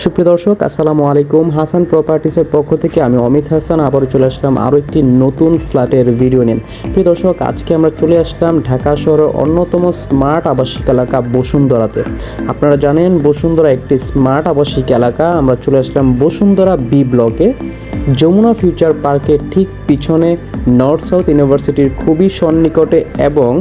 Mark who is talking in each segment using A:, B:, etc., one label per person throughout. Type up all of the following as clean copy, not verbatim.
A: সুপ্রিয় দর্শক, আসসালামু আলাইকুম। হাসান প্রপার্টিসের পক্ষ থেকে আমি অমিত হাসান আবারও চলে আসলাম আরও একটি নতুন ফ্ল্যাটের ভিডিও নিয়ে। প্রিয় দর্শক, আজকে আমরা চলে আসলাম ঢাকা শহরের অন্যতম স্মার্ট আবাসিক এলাকা বসুন্ধরাতে। আপনারা জানেন বসুন্ধরা একটি স্মার্ট আবাসিক এলাকা। আমরা চলে আসলাম বসুন্ধরা বি ব্লকে, যমুনা ফিউচার পার্কের ঠিক পিছনে, নর্থ সাউথ ইউনিভার্সিটির খুবই সন্নিকটে এবং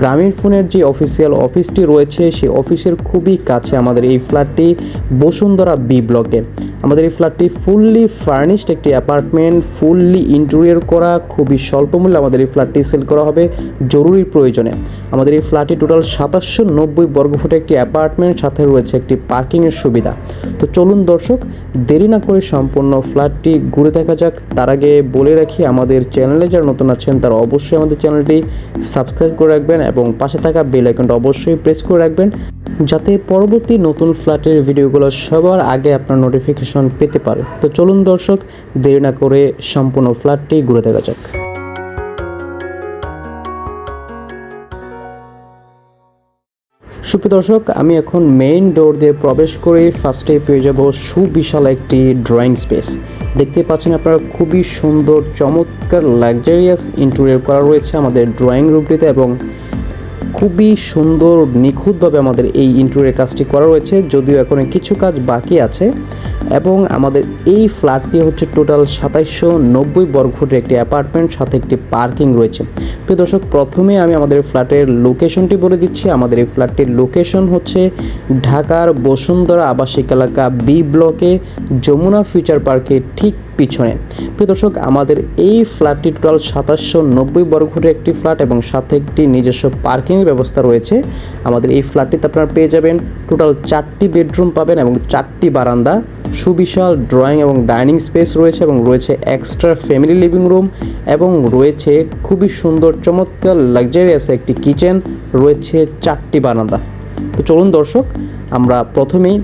A: গ্রামীণ ফোনের যে অফিসিয়াল অফিসটি রয়েছে সেই অফিসের খুবই কাছে আমাদের এই ফ্ল্যাটটি বসুন্ধরা বি ব্লকে। আমাদের এই ফ্ল্যাটটি ফুললি ফার্নিশড একটি অ্যাপার্টমেন্ট, ফুললি ইন্টেরিয়র করা, খুবই স্বল্প মূল্যে আমাদের এই ফ্ল্যাটটি সেল করা হবে জরুরি প্রয়োজনে। আমাদের এই ফ্ল্যাটটি টোটাল 2790 বর্গফুটের একটি অ্যাপার্টমেন্ট, সাথে রয়েছে একটি পার্কিংয়ের সুবিধা। তো চলুন দর্শক, দেরি না করে সম্পূর্ণ ফ্ল্যাটটি ঘুরে দেখা যাক। তার আগে বলে রাখি, আমাদের চ্যানেলে যারা নতুন আছেন তারা অবশ্যই আমাদের চ্যানেলটি সাবস্ক্রাইব করে রাখবেন এবং পাশে থাকা বেল আইকনটা অবশ্যই প্রেস করে রাখবেন, যাতে পরবর্তী নতুন ফ্ল্যাটের ভিডিওগুলো সবার আগে আপনার নোটিফিকেশন পেতে পারে। তো চলুন দর্শক, দেরি না করে সম্পূর্ণ ফ্ল্যাটটি ঘুরে দেখা যাক। সুপ্রিয় দর্শক, আমি এখন মেইন ডোর দিয়ে প্রবেশ করে ফার্স্টে পেয়ে যাব সুবিশাল একটি ড্রয়িং স্পেস। দেখতে পাচ্ছেন আপনারা, খুবই সুন্দর চমৎকার লাক্সারিয়াস ইন্টেরিয়র করা রয়েছে আমাদের ড্রয়িং রুমটিতে এবং খুবই সুন্দর নিখুঁতভাবে আমাদের এই ইন্টেরিয়র কাজটি করা রয়েছে, যদিও এখন কিছু কাজ বাকি আছে। এবং আমাদের এই ফ্ল্যাটটি হচ্ছে টোটাল 2790 বর্গফুটের একটি অ্যাপার্টমেন্ট, সাথে একটি পার্কিং রয়েছে। প্রিয় দর্শক, প্রথমে আমি আমাদের ফ্ল্যাটের লোকেশনটি বলে দিচ্ছি। আমাদের এই ফ্ল্যাটটির লোকেশন হচ্ছে ঢাকার বসুন্ধরা আবাসিক এলাকা বি ব্লকে, যমুনা ফিউচার পার্কের ঠিক পিছনে। প্রিয় দর্শক, আমাদের এই ফ্ল্যাটটি টোটাল 2790 বর্গফুটের একটি ফ্ল্যাট এবং সাথে একটি নিজস্ব পার্কিংয়ের ব্যবস্থা রয়েছে। আমাদের এই ফ্ল্যাটটিতে আপনারা পেয়ে যাবেন টোটাল 4টি বেডরুম পাবেন এবং 4টি বারান্দা, সুবিশাল ড্রয়িং এবং ডাইনিং স্পেস রয়েছে এবং রয়েছে এক্সট্রা ফ্যামিলি লিভিং রুম এবং রয়েছে খুবই সুন্দর চমৎকার লাক্সারিয়াস একটি কিচেন, রয়েছে 4টি বারান্দা। তো চলুন দর্শক, আমরা প্রথমেই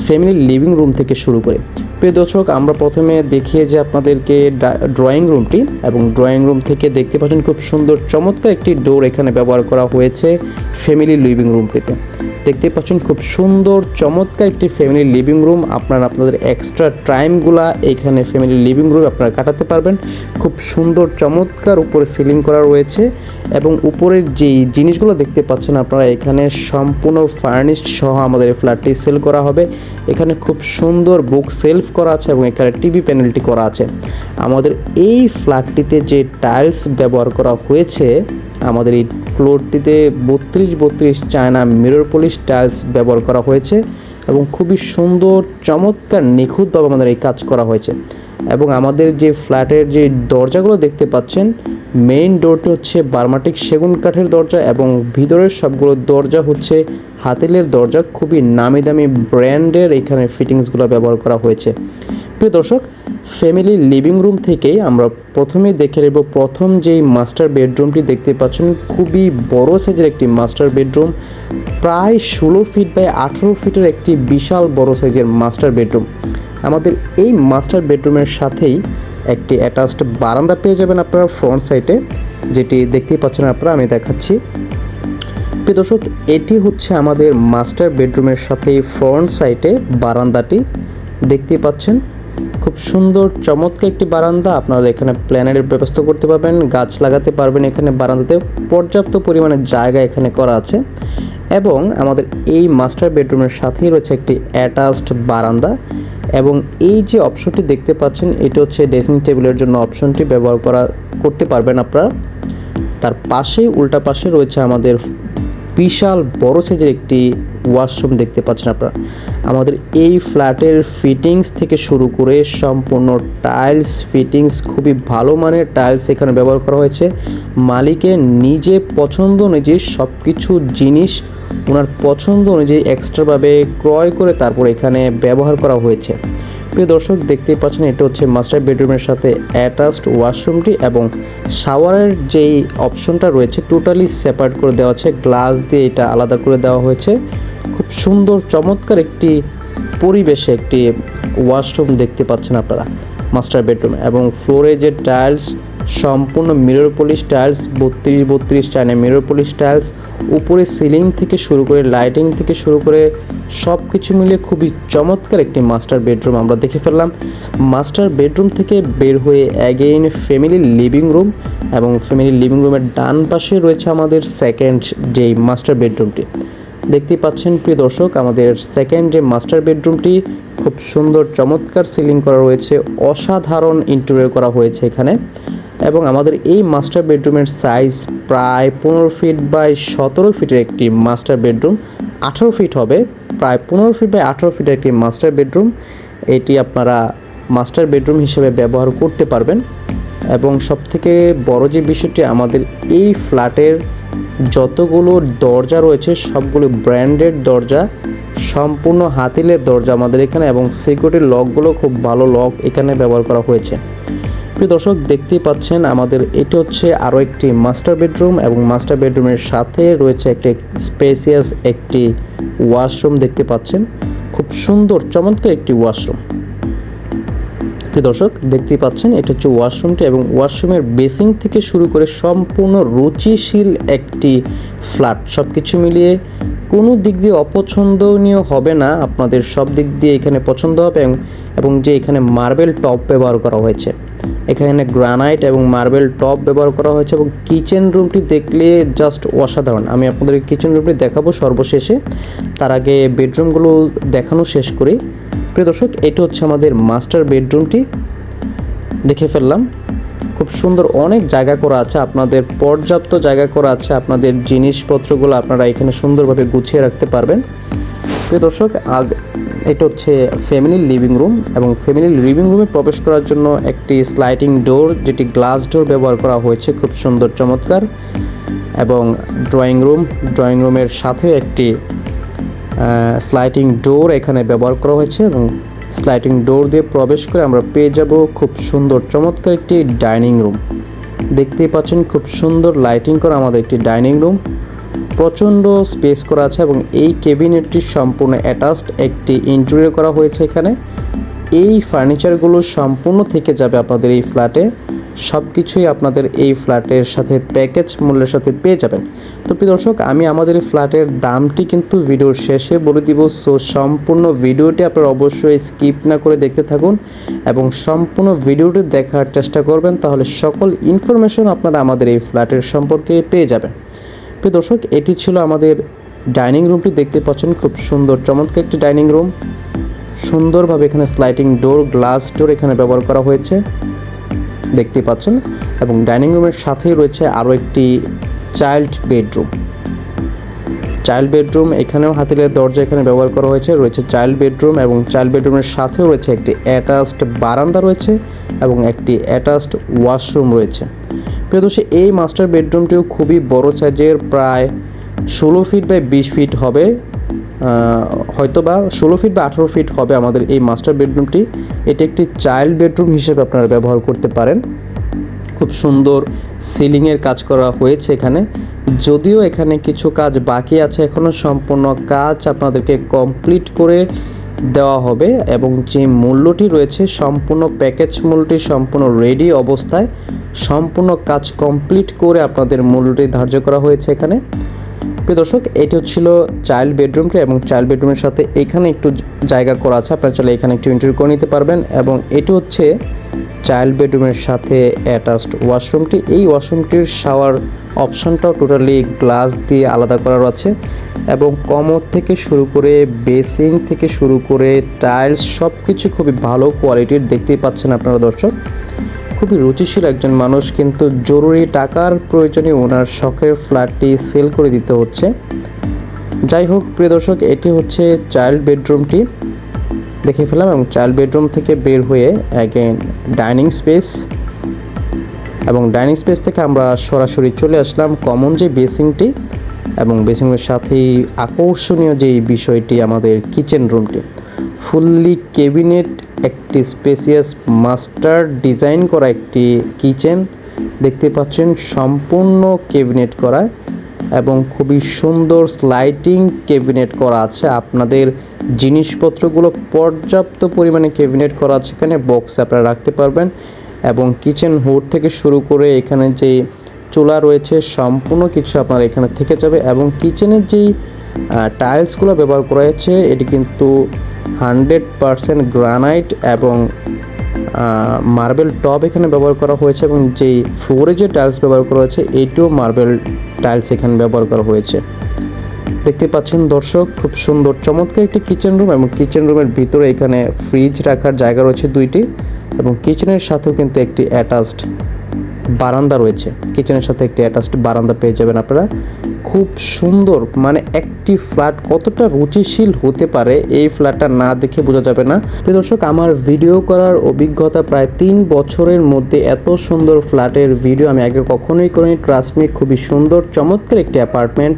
A: ফ্যামিলি লিভিং রুম থেকে শুরু করি। প্রিয় দর্শক, আমরা প্রথমে দেখিয়ে যে আপনাদেরকে ড্রয়িং রুমটি, এবং ড্রয়িং রুম থেকে দেখতে পাচ্ছেন খুব সুন্দর চমৎকার একটি ডোর এখানে ব্যবহার করা হয়েছে ফ্যামিলি লিভিং রুমটিতে। দেখতে পাচ্ছেন খুব সুন্দর চমৎকার একটি ফ্যামিলি লিভিং রুম। আপনারা আপনাদের এক্সট্রা টাইমগুলা এখানে ফ্যামিলি লিভিং রুম আপনারা কাটাতে পারবেন। খুব সুন্দর চমৎকার উপরে সিলিং করা রয়েছে এবং উপরের যেই জিনিসগুলো দেখতে পাচ্ছেন আপনারা, এখানে সম্পূর্ণ ফার্নিশড সহ আমাদের এই ফ্ল্যাটটি সেল করা হবে। এখানে খুব সুন্দর বুক সেলফ করা আছে এবং এখানে টিভি প্যানেলটি করা আছে। আমাদের এই ফ্ল্যাটটিতে যে টাইলস ব্যবহার করা হয়েছে, আমাদের এই ফ্লোরটিতে 32 চায়না মিরর পলিশ টাইলস ব্যবহার করা হয়েছে এবং খুবই সুন্দর চমৎকার নিখুঁতভাবে আমাদের এই কাজ করা হয়েছে। এবং আমাদের যে ফ্ল্যাটের যে দরজাগুলো দেখতে পাচ্ছেন, মেইন ডোরটি হচ্ছে বার্মাটিক সেগুন কাঠের দরজা এবং ভিতরের সবগুলো দরজা হচ্ছে হাতেলের দরজা, খুবই নামি দামি ব্র্যান্ডের এখানে ফিটিংসগুলো ব্যবহার করা হয়েছে। প্রিয় দর্শক, ফ্যামিলি লিভিং রুম থেকেই আমরা প্রথমেই দেখে নেব প্রথম যেই মাস্টার বেডরুমটি দেখতে পাচ্ছেন, খুবই বড় সাইজের একটি মাস্টার বেডরুম, প্রায় 16 ফিট বাই 18 ফিটের একটি বিশাল বড় সাইজের মাস্টার বেডরুম। আমাদের এই মাস্টার বেডরুমের সাথেই একটি অ্যাটাচড বারান্দা পেয়ে যাবেন আপনারা ফ্রন্ট সাইডে, যেটি দেখতেই পাচ্ছেন আপনারা, আমি দেখাচ্ছি। প্রিয় দর্শক, এটি হচ্ছে আমাদের মাস্টার বেডরুমের সাথেই ফ্রন্ট সাইডে বারান্দাটি দেখতেই পাচ্ছেন। খুব সুন্দর চমৎকার একটি বারান্দা। আপনারা এখানে প্ল্যানেটের ব্যবস্থা করতে পারবেন, গাছ লাগাতে পারবেন। এখানে বারান্দাতে পর্যাপ্ত পরিমাণে জায়গা এখানে করা আছে এবং আমাদের এই মাস্টার বেডরুমের সাথেই রয়েছে একটি অ্যাটাচড বারান্দা। এবং এই যে অপশনটি দেখতে পাচ্ছেন, এটা হচ্ছে ড্রেসিং টেবিলের জন্য অপশনটি ব্যবহার করতে পারবেন আপনারা। তার পাশে, উল্টা পাশে রয়েছে আমাদের বিশাল বড় সাইজের একটি ওয়াশরুম দেখতে পাচ্ছেন আপনারা। আমাদের এই ফ্ল্যাটের ফিটিংস থেকে শুরু করে সম্পূর্ণ টাইলস ফিটিংস, খুবই ভালো মানের টাইলস এখানে ব্যবহার করা হয়েছে। মালিকের নিজে পছন্দ অনুযায়ী সব কিছু জিনিস ওনার পছন্দ অনুযায়ী এক্সট্রাভাবে ক্রয় করে তারপর এখানে ব্যবহার করা হয়েছে। প্রিয় দর্শক, দেখতেই পাচ্ছেন এটা হচ্ছে মাস্টার বেডরুমের সাথে অ্যাটাচড ওয়াশরুমটি এবং শাওয়ারের যেই অপশনটা রয়েছে টোটালি সেপারেট করে দেওয়া আছে, গ্লাস দিয়ে এটা আলাদা করে দেওয়া হয়েছে। খুব সুন্দর চমৎকার একটি পরিবেশে একটি ওয়াশরুম দেখতে পাচ্ছেন আপনারা মাস্টার বেডরুমে। এবং ফ্লোরে যে টাইলস সম্পূর্ণ mirror polish tiles, 32 China mirror polish tiles, উপরে সিলিং থেকে শুরু করে লাইটিং থেকে শুরু করে সব কিছু মিলিয়ে খুবই চমৎকার একটি মাস্টার বেডরুম আমরা দেখে ফেললাম। মাস্টার বেডরুম থেকে বের হয়ে অ্যাগেইন ফ্যামিলি লিভিং রুম, এবং ফ্যামিলি লিভিং রুমের ডান পাশে রয়েছে আমাদের সেকেন্ড যেই মাস্টার বেডরুমটি। দেখতেই পাচ্ছেন প্রিয় দর্শক, আমাদের সেকেন্ড যে মাস্টার বেডরুমটি খুব সুন্দর চমৎকার সিলিং করা রয়েছে, অসাধারণ ইন্টেরিয়র করা হয়েছে এখানে। এবং আমাদের এই মাস্টার বেডরুমের সাইজ প্রায় 15 ফিট বাই 17 ফিটের একটি মাস্টার বেডরুম, 18 ফিট হবে, প্রায় 15 ফিট বাই 18 ফিটের একটি মাস্টার বেডরুম। এটি আপনারা মাস্টার বেডরুম হিসেবে ব্যবহার করতে পারবেন। এবং সবথেকে বড় যে বিষয়টি, আমাদের এই ফ্ল্যাটের যতগুলো দরজা রয়েছে সবগুলো ব্র্যান্ডেড দরজা, সম্পূর্ণ হাতিলের দরজা আমাদের এখানে, এবং সিকিউরিটি লকগুলো খুব ভালো লক এখানে ব্যবহার করা হয়েছে। প্রিয় দর্শক, দেখতেই পাচ্ছেন আমাদের এটি হচ্ছে আরও একটি মাস্টার বেডরুম, এবং মাস্টার বেডরুমের সাথে রয়েছে একটি স্পেসিয়াস একটি ওয়াশরুম দেখতে পাচ্ছেন, খুব সুন্দর চমৎকার একটি ওয়াশরুম। প্রিয় দর্শক, দেখতেই পাচ্ছেন এটা হচ্ছে ওয়াশরুমটি, এবং ওয়াশরুমের বেসিং থেকে শুরু করে সম্পূর্ণ রুচিশীল একটি ফ্ল্যাট। সব কিছু মিলিয়ে কোনো দিক দিয়ে অপছন্দনীয় হবে না, আপনাদের সব দিক দিয়ে এখানে পছন্দ হবে। এবং যে এখানে মার্বেল টপ ব্যবহার করা হয়েছে, এখানে গ্রানাইট এবং মার্বেল টপ ব্যবহার করা হয়েছে, এবং কিচেন রুমটি দেখলে জাস্ট অসাধারণ। আমি আপনাদের কিচেন রুমটি দেখাবো সর্বশেষে, তার আগে বেডরুমগুলো দেখানো শেষ করি। প্রিয় দর্শক, এটা হচ্ছে আমাদের মাস্টার বেডরুমটি, দেখে ফেললাম। খুব সুন্দর, অনেক জায়গা করা আছে, আপনাদের পর্যাপ্ত জায়গা করা আছে, আপনাদের জিনিসপত্রগুলো আপনারা এখানে সুন্দরভাবে গুছিয়ে রাখতে পারবেন। প্রিয় দর্শক, এটা হচ্ছে ফ্যামিলি লিভিং রুম, এবং ফ্যামিলি লিভিং রুমে প্রবেশ করার জন্য একটি স্লাইডিং ডোর, যেটি গ্লাস ডোর ব্যবহার করা হয়েছে, খুব সুন্দর চমৎকার। এবং ড্রয়িং রুমের সাথে একটি স্লাইডিং ডোর এখানে ব্যবহার করা হয়েছে, এবং স্লাইডিং ডোর দিয়ে প্রবেশ করে আমরা পেয়ে যাব খুব সুন্দর চমৎকার একটি ডাইনিং রুম। দেখতেই পাচ্ছেন খুব সুন্দর লাইটিং করা আমাদের একটি ডাইনিং রুম, প্রচণ্ড স্পেস করা আছে, এবং এই ক্যাবিনেটটি সম্পূর্ণ অ্যাটাচড একটি ইন্টেরিয়র করা হয়েছে এখানে। এই ফার্নিচারগুলো সম্পূর্ণ থেকে যাবে আপনাদের এই ফ্ল্যাটে, সব কিছুই আপনাদের এই ফ্ল্যাটের সাথে প্যাকেজ মূল্যের সাথে পেয়ে যাবেন। তো প্রিয় দর্শক, আমি আমাদের ফ্ল্যাটের দামটি কিন্তু ভিডিওর শেষে বলে দিব, সো সম্পূর্ণ ভিডিওটি আপনারা অবশ্যই স্কিপ না করে দেখতে থাকুন, এবং সম্পূর্ণ ভিডিওটি দেখার চেষ্টা করবেন, তাহলে সকল ইনফরমেশন আপনারা আমাদের এই ফ্ল্যাটের সম্পর্কে পেয়ে যাবেন। প্রিয় দর্শক, এটি ছিল আমাদের ডাইনিং রুমটি, দেখতে পাচ্ছেন খুব সুন্দর চমৎকার একটি ডাইনিং রুম, সুন্দরভাবে এখানে স্লাইডিং ডোর, গ্লাস ডোর এখানে ব্যবহার করা হয়েছে, দেখতে পাচ্ছেন। এবং ডাইনিং রুমের সাথেই রয়েছে আরও একটি চাইল্ড বেডরুম, এখানেও হাতিলের দরজা এখানে ব্যবহার করা হয়েছে, রয়েছে চাইল্ড বেডরুম, এবং চাইল্ড বেডরুমের সাথেও রয়েছে একটি অ্যাটাচড বারান্দা রয়েছে, এবং একটি অ্যাটাচড ওয়াশরুম রয়েছে। প্রিয় দর্শক, এই মাস্টার বেডরুমটিও খুবই বড় সাইজের, প্রায় 16 ফিট বাই 20 ফিট হবে, হয়তোবা 16 ফিট বা 18 ফিট হবে আমাদের এই মাস্টার বেডরুমটি। এটি একটি চাইল্ড বেডরুম হিসেবে আপনারা ব্যবহার করতে পারেন। খুব সুন্দর সিলিংয়ের কাজ করা হয়েছে এখানে, যদিও এখানে কিছু কাজ বাকি আছে এখনও, সম্পূর্ণ কাজ আপনাদেরকে কমপ্লিট করে দেওয়া হবে, এবং যে মূল্যটি রয়েছে সম্পূর্ণ প্যাকেজ মূল্যটি সম্পূর্ণ রেডি অবস্থায়, সম্পূর্ণ কাজ কমপ্লিট করে আপনাদের মূল্যটি ধার্য করা হয়েছে এখানে। প্রিয় দর্শক, এটি হচ্ছিল চাইল্ড বেডরুমটি, এবং চাইল্ড বেডরুমের সাথে এখানে একটু জায়গা করা আছে, আপনারা চলে এখানে একটু এন্ট্রি করে নিতে পারবেন। এবং এটি হচ্ছে চাইল্ড বেডরুমের সাথে অ্যাটাচড ওয়াশরুমটি। এই ওয়াশরুমটির শাওয়ার অপশনটাও টোটালি গ্লাস দিয়ে আলাদা করার আছে, এবং কমোড থেকে শুরু করে বেসিং থেকে শুরু করে টাইলস সব কিছু খুবই ভালো কোয়ালিটির, দেখতেই পাচ্ছেন আপনারা দর্শক। খুবই রুচিশীল একজন মানুষ, কিন্তু জরুরি টাকার প্রয়োজনে ওনার শখের ফ্ল্যাটটি সেল করে দিতে হচ্ছে। যাই হোক প্রিয় দর্শক, এটি হচ্ছে চাইল্ড বেডরুমটি, দেখে ফেলাম। এবং চাইল্ড বেডরুম থেকে বের হয়ে অ্যাগেন ডাইনিং স্পেস, এবং ডাইনিং স্পেস থেকে আমরা সরাসরি চলে আসলাম কমন যে বেসিংটি, এবং বেসিংয়ের সাথেই আকর্ষণীয় যেই বিষয়টি আমাদের কিচেন রুমটি, ফুললি ক্যাবিনেট একটি স্পেসিয়াস মাস্টার ডিজাইন করা একটি কিচেন, দেখতে পাচ্ছেন সম্পূর্ণ ক্যাবিনেট করা, এবং খুবই সুন্দর স্লাইডিং ক্যাবিনেট করা আছে। আপনাদের জিনিসপত্রগুলো পর্যাপ্ত পরিমাণে ক্যাবিনেট করা আছে, এখানে বক্স আপনারা রাখতে পারবেন। এবং কিচেন হুড থেকে শুরু করে এখানে যে চুলা রয়েছে সম্পূর্ণ কিছু আপনার এখানে থেকে যাবে। এবং কিচেনের যেই টাইলসগুলো ব্যবহার করা হয়েছে এটি কিন্তু 100% গ্রানাইট এবং মার্বেল টপ এখানে ব্যবহার করা হয়েছে, এবং যেই ফ্লোরে যে টাইলস ব্যবহার করা হয়েছে এটিও মার্বেল টাইলস এখানে ব্যবহার করা হয়েছে। দেখতে পাচ্ছেন দর্শক, খুব সুন্দর চমৎকার একটি কিচেন রুম, এবং কিচেন রুমের ভিতরে এখানে ফ্রিজ রাখার জায়গা রয়েছে 2টি, এবং কিচেনের সাথেও কিন্তু একটি অ্যাটাচড বারান্দা রয়েছে। কিচেনের সাথে একটি অ্যাটাচড বারান্দা পেয়ে যাবেন আপনারা। খুব সুন্দর, মানে একটি ফ্ল্যাট কতটা রুচিশীল হতে পারে এই ফ্ল্যাটটা না দেখে বোঝা যাবে না। প্রিয় দর্শক, আমার ভিডিও করার অভিজ্ঞতা প্রায় 3 বছরের মধ্যে এত সুন্দর ফ্ল্যাটের ভিডিও আমি আগে কখনোই করিনি। ট্রাস্ট মি, খুবই সুন্দর চমৎকার একটি অ্যাপার্টমেন্ট।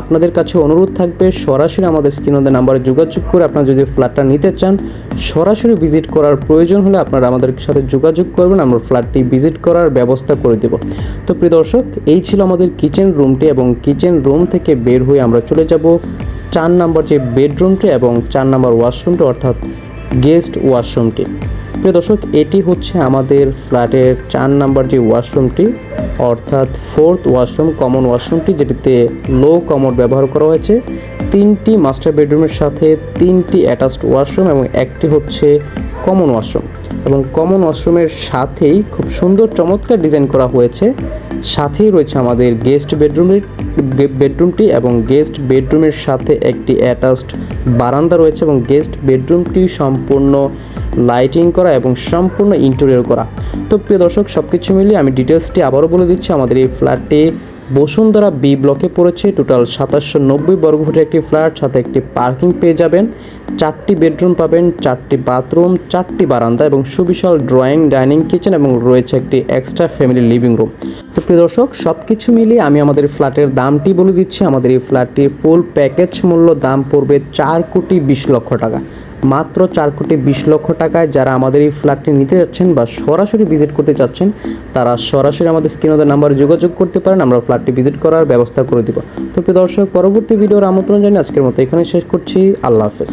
A: আপনাদের কাছে অনুরোধ থাকবে সরাসরি আমাদের স্ক্রিনে নাম্বারে যোগাযোগ করে আপনারা যদি ফ্ল্যাটটা নিতে চান, সরাসরি ভিজিট করার প্রয়োজন হলে আপনারা আমাদের সাথে যোগাযোগ করবেন, আমরা ফ্ল্যাটটি ভিজিট করার ব্যবস্থা করে দেব। তো প্রিয় দর্শক, এই ছিল আমাদের কিচেন রুমটি, এবং কিচেন রুম থেকে বের হয়ে আমরা চলে যাব 4 নম্বর যে বেডরুমটি এবং 4 নম্বর ওয়াশরুমটি, অর্থাৎ গেস্ট ওয়াশরুমটি। প্রিয় দর্শক, এটি হচ্ছে আমাদের ফ্ল্যাটের 4 নম্বর যে ওয়াশরুমটি, অর্থাৎ 4th ওয়াশরুম, কমন ওয়াশরুমটি, যেটিতে লো কমোড ব্যবহার করা হয়েছে। 3টি মাস্টার বেডরুমের সাথে 3টি অ্যাটাচড ওয়াশরুম এবং একটি হচ্ছে কমন ওয়াশরুম, এবং কমন ওয়াশরুমের সাথেই খুব সুন্দর চমৎকার ডিজাইন করা হয়েছে। সাথেই রয়েছে আমাদের গেস্ট বেডরুমটি, এবং গেস্ট বেডরুমের সাথে একটি অ্যাটাচড বারান্দা রয়েছে, এবং গেস্ট বেডরুমটি সম্পূর্ণ লাইটিং করা এবং সম্পূর্ণ ইন্টেরিয়র করা। তো প্রিয় দর্শক, সব কিছু মিলিয়ে আমি ডিটেলসটি আবারও বলে দিচ্ছি। আমাদের এই ফ্ল্যাটটি বসুন্ধরা বি ব্লকে পড়েছে। টোটাল 2790 বর্গফুটের একটি ফ্ল্যাট, সাথে একটি পার্কিং পেয়ে যাবেন, 4টি বেডরুম পাবেন, 4টি বাথরুম, 4টি বারান্দা এবং সুবিশাল ড্রয়িং, ডাইনিং, কিচেন, এবং রয়েছে একটি এক্সট্রা ফ্যামিলি লিভিং রুম। তো প্রিয় দর্শক, সব কিছু মিলিয়ে আমি আমাদের ফ্ল্যাটের দামটি বলে দিচ্ছি। আমাদের এই ফ্ল্যাটটির ফুল প্যাকেজ মূল্য দাম পড়বে 4,20,00,000 টাকা। মাত্র 4,20,00,000 টাকায় যারা আমাদের এই ফ্ল্যাটটি নিতে যাচ্ছেন বা সরাসরি ভিজিট করতে চাচ্ছেন, তারা সরাসরি আমাদের স্ক্রিনে নাম্বারে যোগাযোগ করতে পারেন, আমরা ফ্ল্যাটটি ভিজিট করার ব্যবস্থা করে দেব। তো প্রিয় দর্শক, পরবর্তী ভিডিওর আমন্ত্রণ জানিয়ে আজকের মতো এখানে শেষ করছি। আল্লাহ হাফেজ।